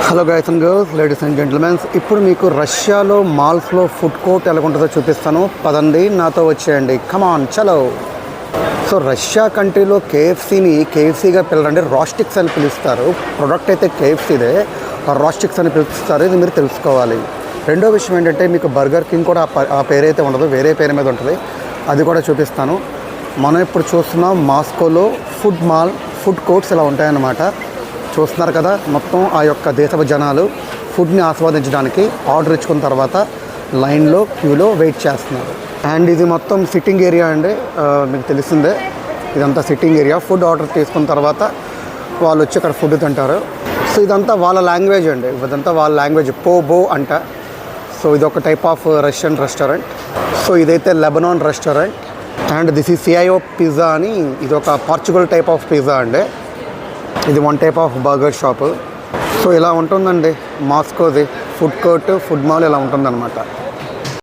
Hello guys and girls, ladies and gentlemen's, ఇప్పుడు మీకు రష్యాలో మాల్స్లో ఫుడ్ కోర్ట్ ఎలా ఉంటుందో చూపిస్తాను. పదండి, నాతో వచ్చేయండి. కమాన్ చలో. సో రష్యా కంట్రీలో కేఎఫ్సీగా పిలరండి, రాస్టిక్స్ అని పిలుస్తారు. ప్రొడక్ట్ అయితే కేఎఫ్సీదే, రాస్టిక్స్ అని పిలుస్తారు. ఇది మీరు తెలుసుకోవాలి. రెండో విషయం ఏంటంటే, మీకు బర్గర్ కింగ్ కూడా ఆ పేరైతే ఉండదు, వేరే పేరు మీద ఉంటుంది. అది కూడా చూపిస్తాను. మనం ఇప్పుడు చూస్తున్నాం మాస్కోలో ఫుడ్ కోర్ట్స్ ఇలా ఉంటాయన్నమాట. చూస్తున్నారు కదా, మొత్తం ఆ యొక్క దేశపు జనాలు ఫుడ్ని ఆస్వాదించడానికి ఆర్డర్ ఇచ్చుకున్న తర్వాత లైన్లో క్యూలో వెయిట్ చేస్తున్నారు. అండ్ ఇది మొత్తం సిట్టింగ్ ఏరియా అండి. మీకు తెలిసిందే, ఇదంతా సిట్టింగ్ ఏరియా. ఫుడ్ ఆర్డర్ తీసుకున్న తర్వాత వాళ్ళు వచ్చి ఇక్కడ ఫుడ్ తింటారు. సో ఇదంతా వాళ్ళ లాంగ్వేజ్ అండి, ఇదంతా వాళ్ళ లాంగ్వేజ్ పోబో అంట. సో ఇది ఒక type of Russian restaurant. So ఇదైతే లెబనాన్ రెస్టారెంట్. అండ్ దిస్ ఈ సిఐఓ పిజ్జా అని, ఇది ఒక పోర్చుగల్ టైప్ ఆఫ్ పిజ్జా అండి. ఇది one type of burger shop. So ఇలా ఉంటుందండి మాస్కోది ఫుడ్ కోర్ట్, ఫుడ్ మాల్ ఇలా ఉంటుందన్నమాట.